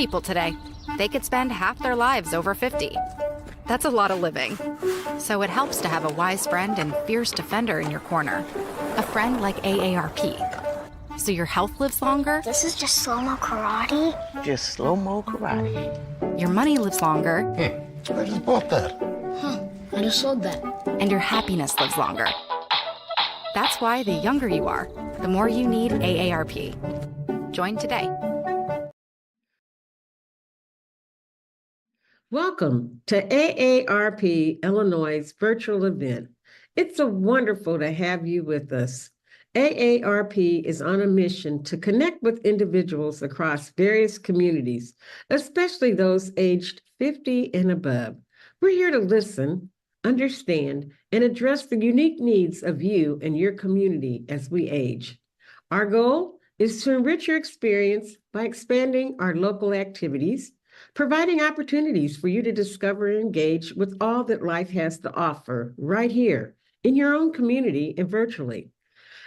people today. They could spend half their lives over 50. That's a lot of living. So it helps to have a wise friend and fierce defender in your corner. A friend like AARP. So your health lives longer. This is just slow-mo karate? Just slow-mo karate. Your money lives longer. I just bought that. I just sold that. And your happiness lives longer. That's why the younger you are, the more you need AARP. Join today. Welcome to AARP Illinois' virtual event. It's so wonderful to have you with us. AARP is on a mission to connect with individuals across various communities, especially those aged 50 and above. We're here to listen, understand, and address the unique needs of you and your community as we age. Our goal is to enrich your experience by expanding our local activities, providing opportunities for you to discover and engage with all that life has to offer right here in your own community and virtually.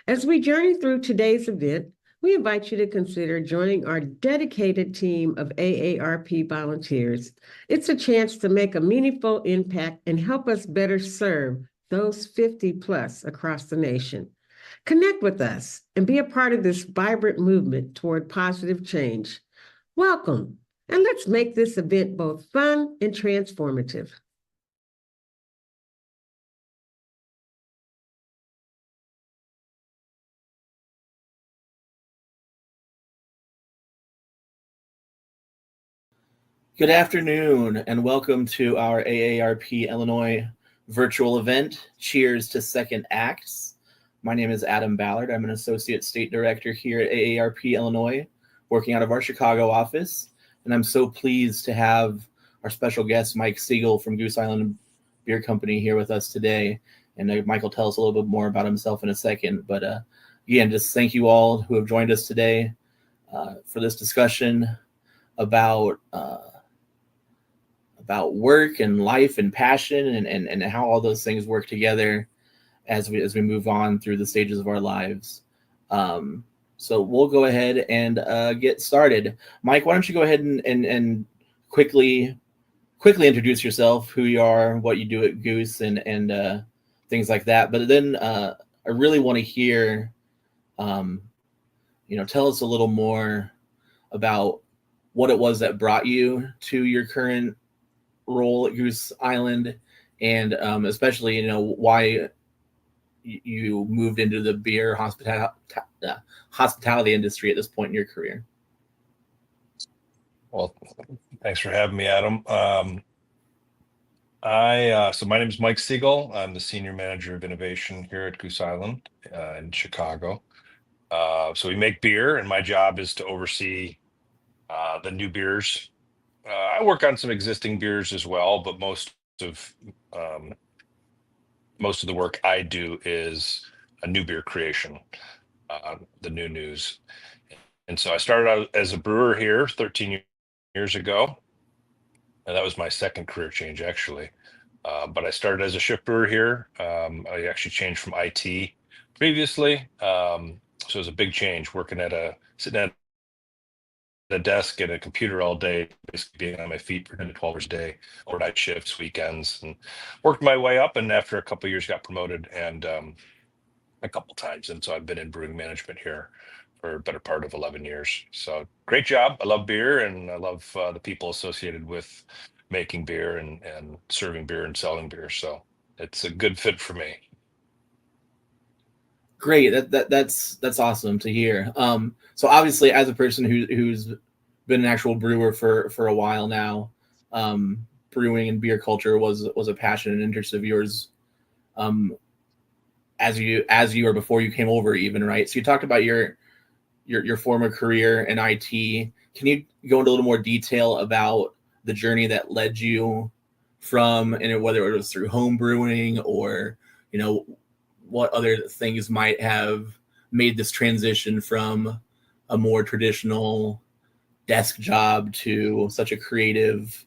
As we journey through today's event, we invite you to consider joining our dedicated team of AARP volunteers. It's a chance to make a meaningful impact and help us better serve those 50 plus across the nation. Connect with us and be a part of this vibrant movement toward positive change. Welcome. And let's make this event both fun and transformative. Good afternoon, and welcome to our AARP Illinois virtual event, Cheers to Second Acts. My name is Adam Ballard. I'm an Associate State Director here at AARP Illinois, working out of our Chicago office. And I'm so pleased to have our special guest, Mike Siegel from Goose Island Beer Company here with us today. And Mike will tell us a little bit more about himself in a second. But again, just thank you all who have joined us today for this discussion about work and life and passion and how all those things work together as we move on through the stages of our lives. So we'll go ahead and get started. Mike, why don't you go ahead and quickly introduce yourself, who you are, what you do at Goose, and things like that. But then I really want to hear, tell us a little more about what it was that brought you to your current role at Goose Island, and especially, why you moved into the beer hospitality industry at this point in your career. Well, thanks for having me, Adam. So my name is Mike Siegel. I'm the Senior Manager of Innovation here at Goose Island in Chicago. So we make beer, and my job is to oversee the new beers. I work on some existing beers as well, but most of the work I do is a new beer creation, the new news. And so I started out as a brewer here 13 years ago. And that was my second career change, actually. But I started as a shift brewer here. I actually changed from IT previously. So it was a big change, sitting at a desk and a computer all day, basically being on my feet for 10 to 12 hours a day, overnight shifts, weekends, and worked my way up. And after a couple of years, got promoted and a couple times. And so I've been in brewing management here for a better part of 11 years. So great job. I love beer, and I love the people associated with making beer and serving beer and selling beer. So it's a good fit for me. Great. That's awesome to hear. So obviously, as a person who's been an actual brewer for a while now, brewing and beer culture was a passion and interest of yours, as you were before you came over, even, right? So you talked about your former career in IT. Can you go into a little more detail about the journey that led you from, and whether it was through home brewing or what other things might have made this transition from a more traditional desk job to such a creative,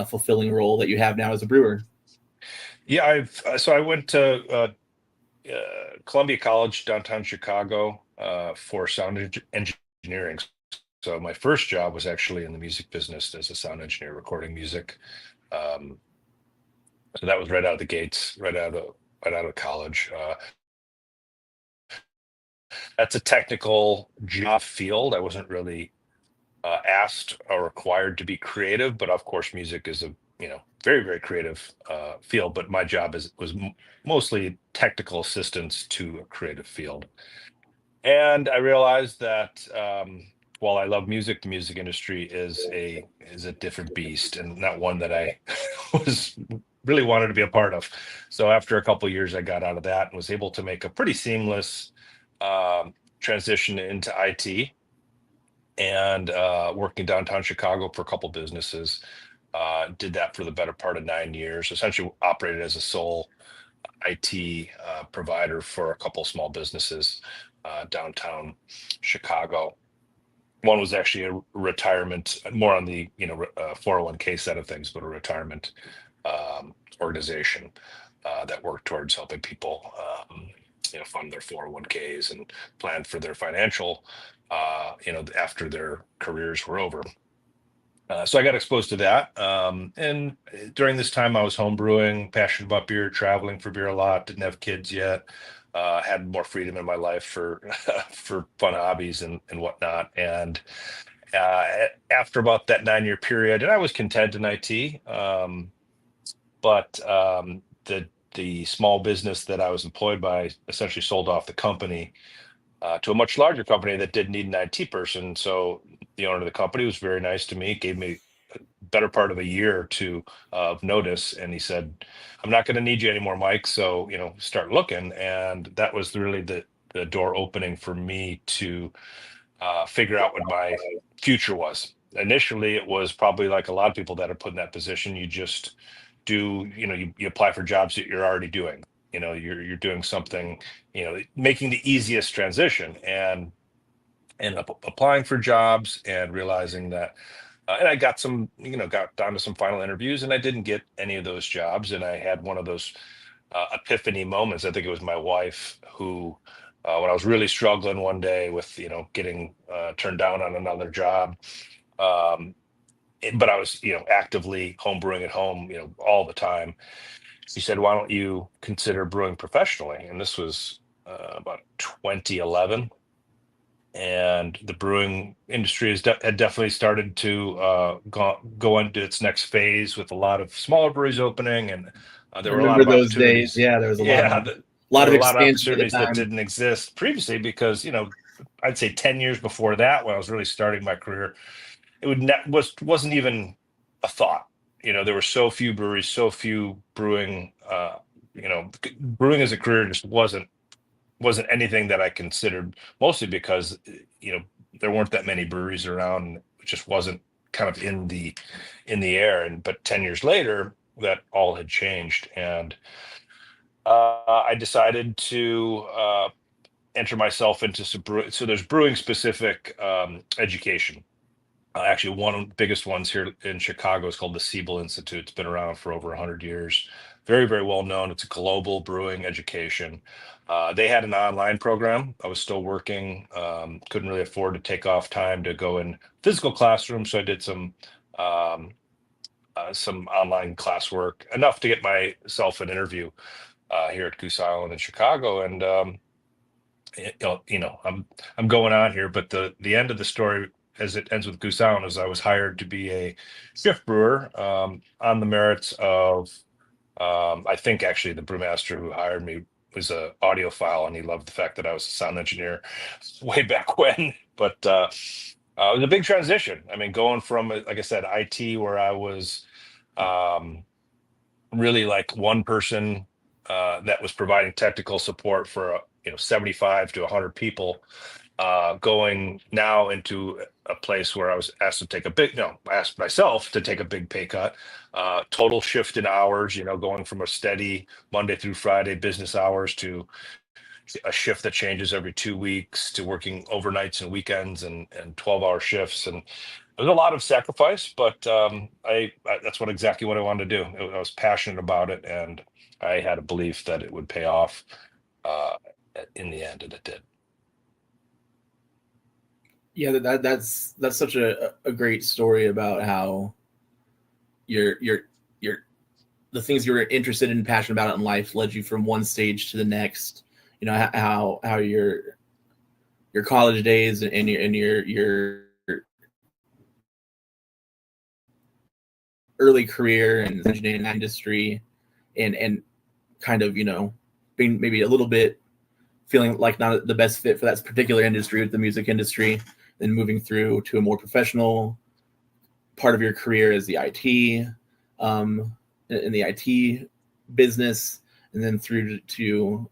fulfilling role that you have now as a brewer? Yeah, I went to Columbia College, downtown Chicago, for sound engineering. So my first job was actually in the music business as a sound engineer, recording music. Um, so that was right out of the gates, right out of college. That's a technical job field. I wasn't really asked or required to be creative, but of course, music is a very very creative field. But my job was mostly technical assistance to a creative field. And I realized that while I love music, the music industry is a different beast, and not one that I was really wanted to be a part of. So after a couple of years, I got out of that and was able to make a pretty seamless transition into IT and working downtown Chicago for a couple businesses. Did that for the better part of 9 years. Essentially, operated as a sole IT provider for a couple small businesses downtown Chicago. One was actually a retirement, more on the 401k side of things, but a retirement organization that worked towards helping people fund their 401ks and plan for their financial after their careers were over. So I got exposed to that. And during this time, I was home brewing, passionate about beer, traveling for beer a lot, didn't have kids yet, had more freedom in my life for for fun hobbies and whatnot. And after about that 9 year period, and I was content in IT, but the small business that I was employed by essentially sold off the company to a much larger company that did need an IT person. So the owner of the company was very nice to me, gave me a better part of a year or two of notice, and he said, "I'm not going to need you anymore, Mike. So start looking." And that was really the door opening for me to figure out what my future was. Initially, it was probably like a lot of people that are put in that position. You just do, you apply for jobs that you're already doing. You're doing something, making the easiest transition, and applying for jobs and realizing that. And I got got down to some final interviews, and I didn't get any of those jobs. And I had one of those epiphany moments. I think it was my wife who, when I was really struggling one day with, getting turned down on another job, um, but I was, actively home brewing at home, all the time. She said, "Why don't you consider brewing professionally?" And this was about 2011. And the brewing industry had definitely started to go into its next phase with a lot of smaller breweries opening, and I there were a lot remember of those days. opportunities. Yeah, there was a Yeah, lot there of were a lot of expansion at the opportunities that time. didn't exist previously because I'd say 10 years before that, when I was really starting my career, it wasn't even a thought. There were so few breweries, so few brewing. Brewing as a career just wasn't anything that I considered, mostly because there weren't that many breweries around. It just wasn't kind of in the air. And but 10 years later, that all had changed, and I decided to enter myself into some brewing. So there's brewing specific education. Actually, one of the biggest ones here in Chicago is called the Siebel Institute. It's been around for over 100 years. Very, very well known. It's a global brewing education. They had an online program. I was still working. Couldn't really afford to take off time to go in physical classroom, so I did some online classwork, enough to get myself an interview here at Goose Island in Chicago. And I'm going on here, but the end of the story, as it ends with Goose Island, is I was hired to be a shift brewer on the merits of I think actually the brewmaster who hired me was a audiophile, and he loved the fact that I was a sound engineer way back when. But it was a big transition. I mean, going from, like I said, IT, where I was um, really like one person that was providing technical support for 75 to 100 people, going now into a place where I was asked to take a big, no, I asked myself to take a big pay cut, total shift in hours, going from a steady Monday through Friday business hours to a shift that changes every 2 weeks, to working overnights and weekends and 12-hour shifts. And there's a lot of sacrifice, but that's exactly what I wanted to do. I was passionate about it, and I had a belief that it would pay off uh, in the end, and it did. Yeah, that's such a great story about how your the things you were interested in and passionate about in life led you from one stage to the next. You know how your college days and your early career and engineering industry and kind of, being maybe a little bit feeling like not the best fit for that particular industry with the music industry, then moving through to a more professional part of your career as the IT, in the IT business, and then through to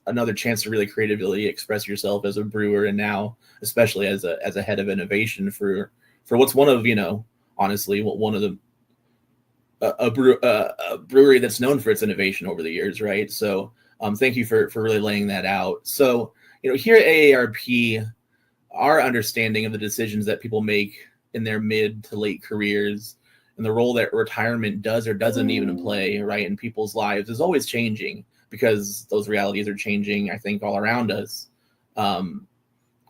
another chance to really creatively express yourself as a brewer, and now especially as a head of innovation for what's one of honestly one of the a brewery that's known for its innovation over the years, right? So thank you for really laying that out. So here at AARP, our understanding of the decisions that people make in their mid to late careers and the role that retirement does or doesn't even play, right, in people's lives is always changing, because those realities are changing, I think, all around us.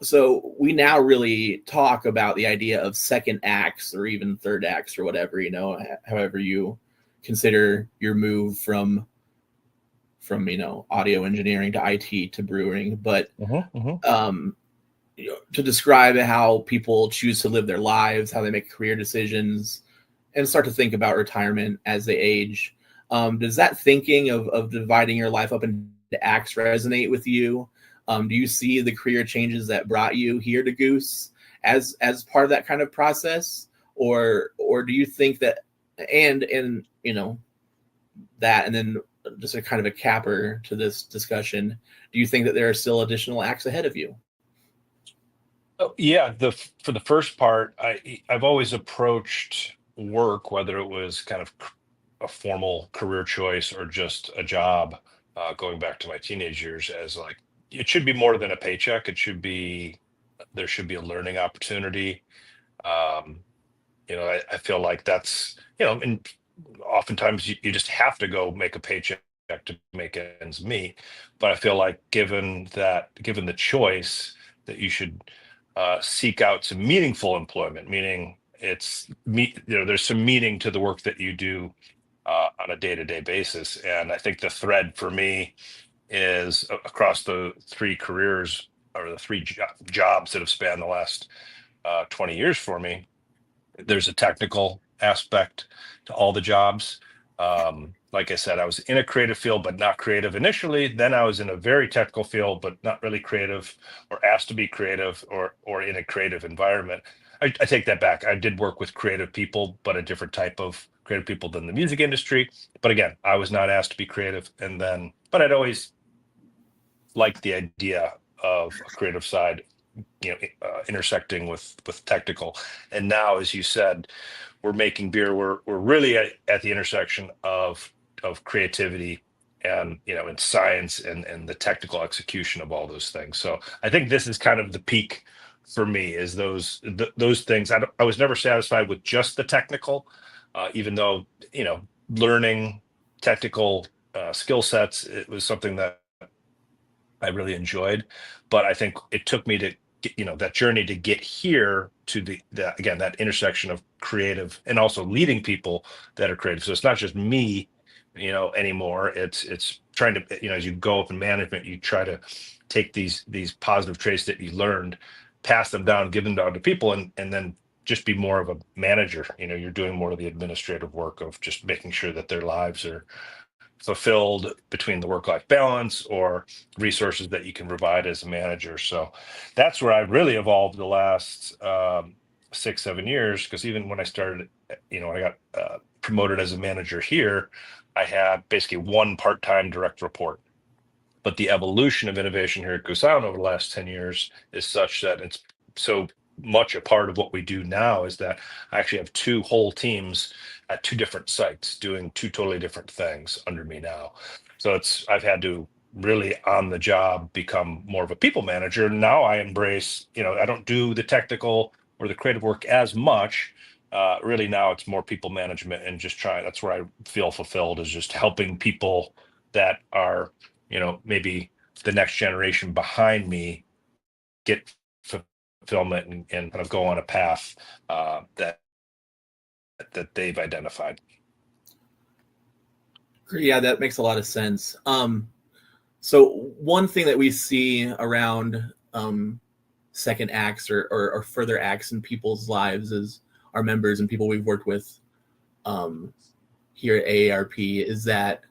So we now really talk about the idea of second acts or even third acts or whatever, however you consider your move from audio engineering to IT to brewing. But to describe how people choose to live their lives, how they make career decisions, and start to think about retirement as they age. Does that thinking of dividing your life up into acts resonate with you? Do you see the career changes that brought you here to Goose as part of that kind of process, or do you think that and that, and then just a kind of a capper to this discussion, do you think that there are still additional acts ahead of you? Oh, yeah, for the first part, I've always approached work, whether it was kind of a formal career choice or just a job, going back to my teenage years, as like it should be more than a paycheck. There should be a learning opportunity. Um, I feel like that's, and oftentimes you just have to go make a paycheck to make ends meet. But I feel like given the choice, that you should seek out some meaningful employment, meaning there's some meaning to the work that you do on a day-to-day basis. And I think the thread for me is across the three careers, or the three jobs that have spanned the last 20 years for me. There's a technical aspect to all the jobs. Like I said, I was in a creative field, but not creative initially. Then I was in a very technical field, but not really creative, or asked to be creative, or in a creative environment. I take that back. I did work with creative people, but a different type of creative people than the music industry. But again, I was not asked to be creative. But I'd always liked the idea of a creative side, intersecting with technical. And now, as you said, we're making beer. We're really at the intersection of creativity and and science and the technical execution of all those things. So I think this is kind of the peak for me, is those things. I was never satisfied with just the technical, even though learning technical skill sets, it was something that I really enjoyed. But I think it took me to get, that journey to get here to again, that intersection of creative and also leading people that are creative. So it's not just me, anymore. It's trying to, as you go up in management, you try to take these positive traits that you learned, pass them down, give them down to people, and then just be more of a manager. You're doing more of the administrative work of just making sure that their lives are fulfilled between the work-life balance or resources that you can provide as a manager. So that's where I've really evolved the last 6-7 years. Because even when I started, when I got promoted as a manager here, I had basically one part-time direct report. But the evolution of innovation here at Goose Island over the last 10 years is such that it's so much a part of what we do now, is that I actually have two whole teams at two different sites doing two totally different things under me now. So I've had to really on the job become more of a people manager. Now I embrace, I don't do the technical or the creative work as much. Really now it's more people management, and just that's where I feel fulfilled, is just helping people that are, maybe the next generation behind me get fulfillment and kind of go on a path that they've identified. Yeah, that makes a lot of sense. So one thing that we see around second acts or further acts in people's lives is our members and people we've worked with here at AARP is that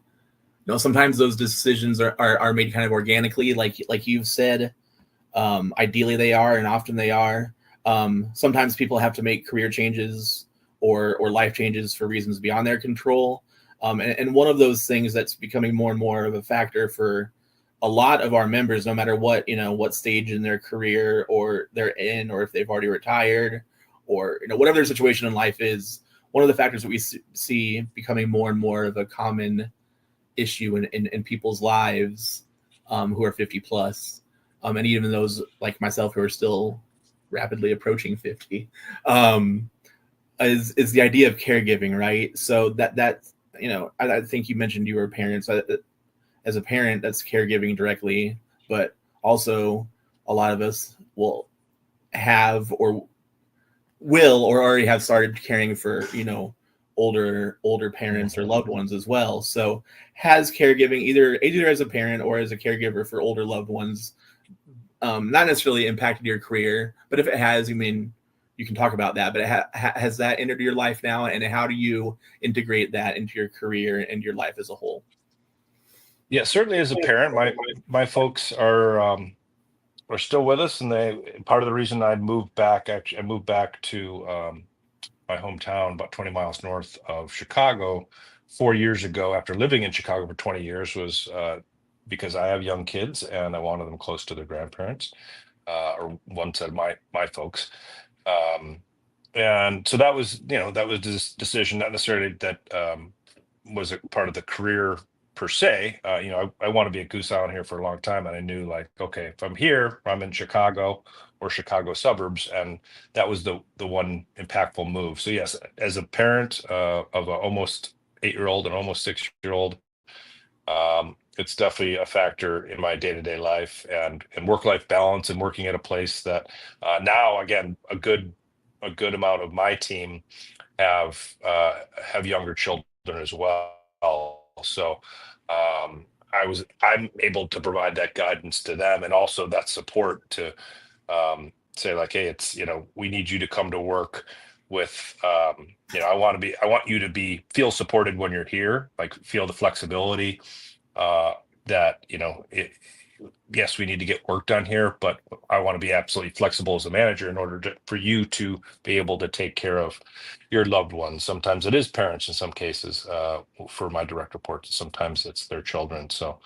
sometimes those decisions are made kind of organically, like you've said. Ideally they are, and often they are. Sometimes people have to make career changes or life changes for reasons beyond their control. And one of those things that's becoming more and more of a factor for a lot of our members, no matter what stage in their career or they're in, or if they've already retired, or whatever their situation in life is, one of the factors that we see becoming more and more of a common issue in people's lives who are 50 plus, and even those like myself who are still rapidly approaching 50, is the idea of caregiving, right? So that I think you mentioned you were a parent. So as a parent, that's caregiving directly, but also a lot of us will have or already have started caring for older parents or loved ones as well. So has caregiving either as a parent or as a caregiver for older loved ones not necessarily impacted your career, but if it has, you can talk about that, but has that entered your life now, and how do you integrate that into your career and your life as a whole? Yeah, certainly as a parent, my folks are still with us, and part of the reason I moved back to my hometown about 20 miles north of Chicago 4 years ago after living in Chicago for 20 years was because I have young kids and I wanted them close to their grandparents, or one set of my folks. And so that was this decision, not necessarily that was a part of the career per se. I want to be at Goose Island here for a long time, and I knew, like, okay, if I'm here, I'm in Chicago or Chicago suburbs, and that was the one impactful move. So yes, as a parent of an almost 8-year-old and almost 6-year-old, it's definitely a factor in my day-to-day life and work-life balance, and working at a place that now, again, a good amount of my team have younger children as well. So I'm able to provide that guidance to them, and also that support to say, like, hey, it's we need you to come to work with I want you to feel supported when you're here, like feel the flexibility that yes, we need to get work done here, but I want to be absolutely flexible as a manager in order for you to be able to take care of your loved ones. Sometimes it is parents, in some cases, for my direct reports, sometimes it's their children. So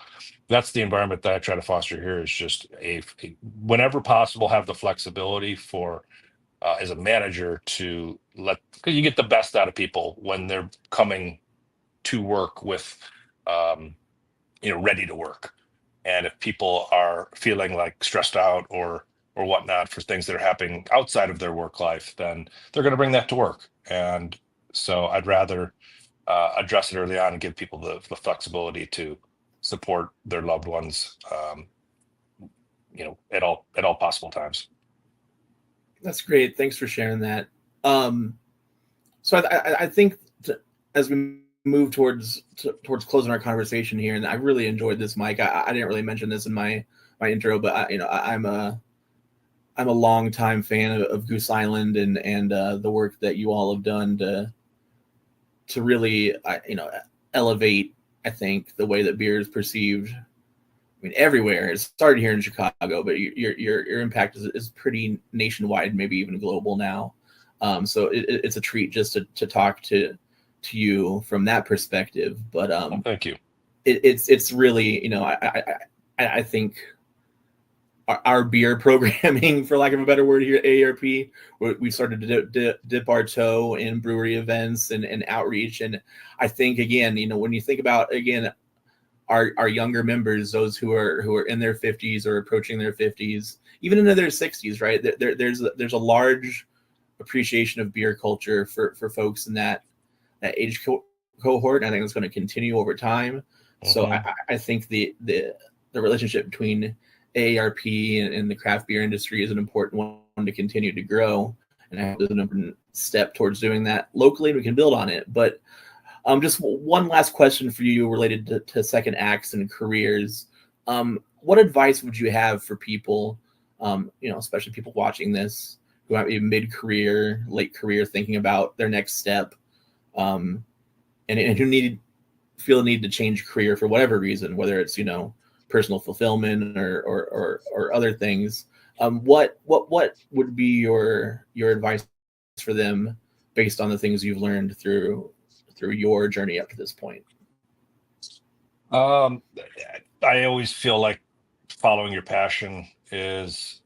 that's the environment that I try to foster here, is just whenever possible, have the flexibility for as a manager to because you get the best out of people when they're coming to work with ready to work. And if people are feeling like stressed out or whatnot for things that are happening outside of their work life, then they're going to bring that to work. And so I'd rather address it early on and give people the flexibility to support their loved ones, at all possible times. That's great. Thanks for sharing that. So I think as we move towards closing our conversation here, and I really enjoyed this, Mike. I didn't really mention this in my intro, but I'm a longtime fan of Goose Island and the work that you all have done to really elevate, I think, the way that beer is perceived. I mean, everywhere. It started here in Chicago, but your impact is pretty nationwide, maybe even global now. So it's a treat just to talk to you from that perspective. But thank you. It's really, I think our beer programming, for lack of a better word, here at AARP, we started to dip our toe in brewery events and outreach. And I think, again, when you think about, again, our younger members, those who are in their 50s or approaching their 50s, even into their 60s, right? There's a large appreciation of beer culture for folks in that age cohort. And I think it's going to continue over time. Mm-hmm. So I think the relationship between AARP and the craft beer industry is an important one to continue to grow. And I hope there's an important step towards doing that locally. We can build on it. But just one last question for you related to second acts and careers. What advice would you have for people, especially people watching this who might be mid-career, late career, thinking about their next step, and who feel a need to change career for whatever reason, whether it's personal fulfillment or other things. What would be your advice for them based on the things you've learned through your journey up to this point? I always feel like following your passion is,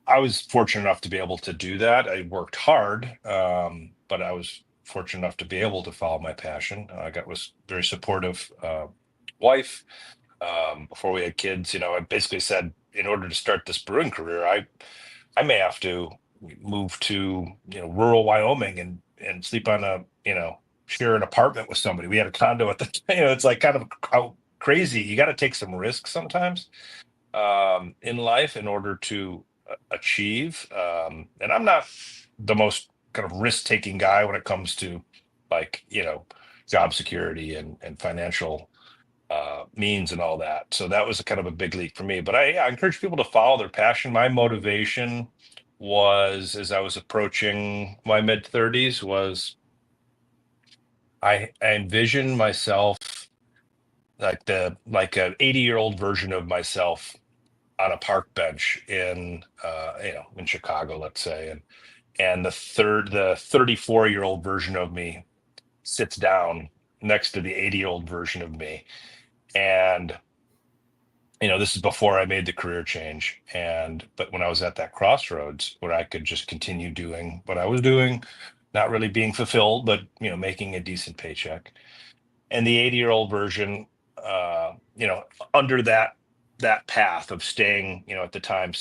I was fortunate enough to be able to do that. I worked hard, but I was fortunate enough to be able to follow my passion. I was very supportive wife. Before we had kids, I basically said, in order to start this brewing career, I may have to move to rural Wyoming and sleep on share an apartment with somebody. We had a condo at the time. It's like kind of how crazy. You got to take some risks sometimes in life in order to achieve. And I'm not the most kind of risk-taking guy when it comes to job security and financial means and all that. So that was kind of a big leap for me. But I encourage people to follow their passion. My motivation was, as I was approaching my mid-30s, was I envisioned myself like an 80-year-old version of myself on a park bench in Chicago, let's say, and the 34-year-old version of me sits down next to the 80-year-old version of me. And this is before I made the career change. But when I was at that crossroads where I could just continue doing what I was doing, not really being fulfilled, but making a decent paycheck. And the 80-year-old version, under that path of staying, at the time,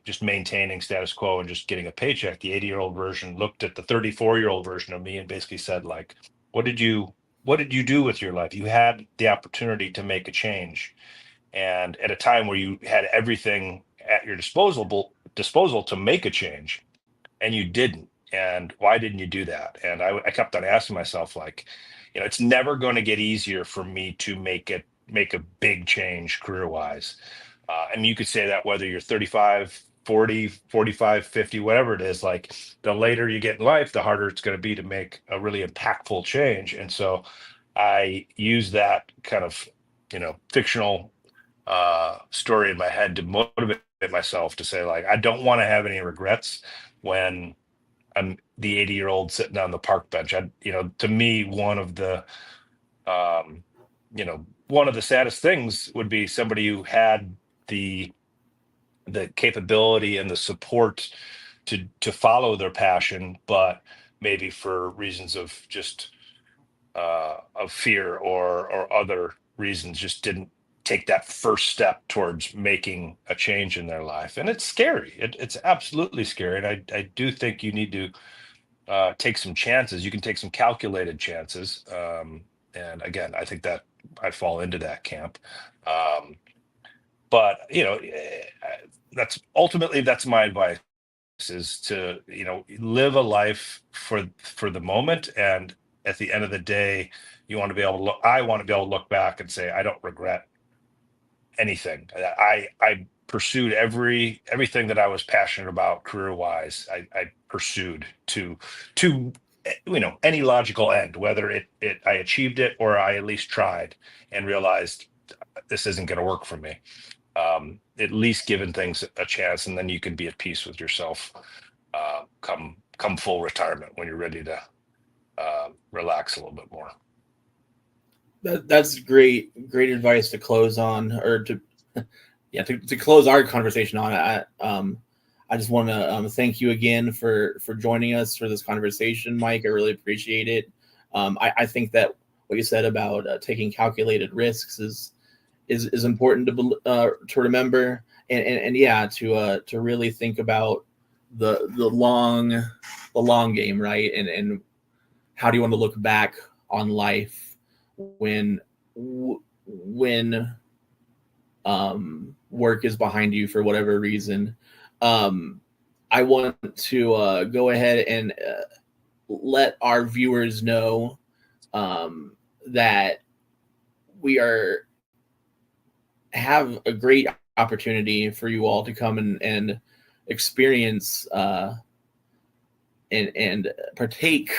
just maintaining status quo and just getting a paycheck, the 80-year-old version looked at the 34-year-old version of me and basically said, like, what did you do with your life? You had the opportunity to make a change. And at a time where you had everything at your disposal to make a change, and you didn't. And why didn't you do that? And I kept on asking myself, like, it's never going to get easier for me to make a big change career-wise. And you could say that whether you're 35, 40, 45, 50, whatever it is, like the later you get in life, the harder it's going to be to make a really impactful change. And so I use that kind of, fictional story in my head to motivate myself to say, like, I don't want to have any regrets when I'm the 80-year-old sitting on the park bench. To me, one of the saddest things would be somebody who had the capability and the support to follow their passion, but maybe for reasons of just of fear or other reasons just didn't take that first step towards making a change in their life. And it's scary. It's absolutely scary. And I do think you need to take some chances. You can take some calculated chances. And again, I think that I fall into that camp. But that's my advice, is to live a life for the moment, and at the end of the day, I want to be able to look back and say I don't regret anything. I pursued everything that I was passionate about career wise. I pursued to any logical end, whether I achieved it or I at least tried and realized this isn't going to work for me. At least giving things a chance, and then you can be at peace with yourself come full retirement, when you're ready to relax a little bit more. That's great advice to close on, or to close our conversation on. I just want to thank you again for joining us for this conversation, Mike. I really appreciate it. I think that what you said about taking calculated risks is important to remember, and to really think about the long game, right? And how do you want to look back on life when work is behind you for whatever reason? I want to go ahead and let our viewers know that we have a great opportunity for you all to come and experience and partake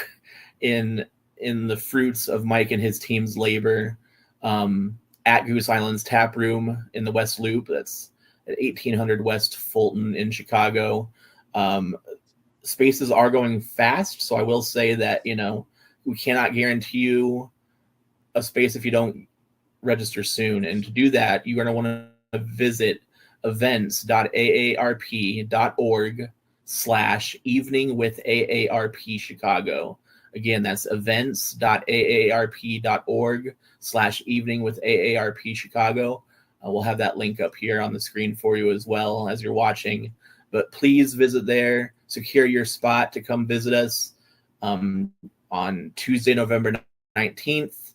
in the fruits of Mike and his team's labor at Goose Island's Tap Room in the West Loop. That's at 1800 West Fulton in Chicago. Spaces are going fast, so I will say that, we cannot guarantee you a space if you don't register soon. And to do that, you're going to want to visit events.aarp.org/evening with AARP Chicago. Again, that's events.aarp.org/evening with AARP Chicago. We'll have that link up here on the screen for you as well as you're watching. But please visit there, secure your spot to come visit us on Tuesday, November 19th.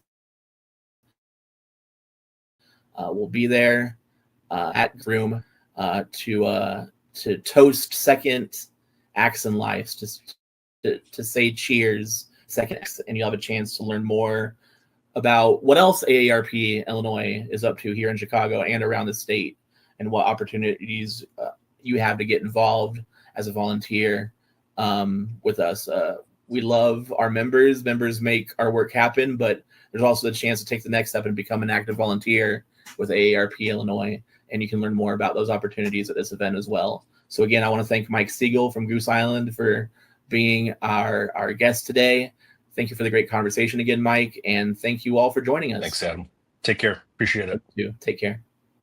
We'll be there at Room to toast second acts in life, just to say cheers, second acts, and you'll have a chance to learn more about what else AARP Illinois is up to here in Chicago and around the state, and what opportunities you have to get involved as a volunteer with us. We love our members. Members make our work happen, but there's also the chance to take the next step and become an active volunteer with AARP Illinois, and you can learn more about those opportunities at this event as well. So again, I want to thank Mike Siegel from Goose Island for being our guest today. Thank you for the great conversation again, Mike, and thank you all for joining us. Thanks, Adam. Take care. Appreciate it. You too. Take care.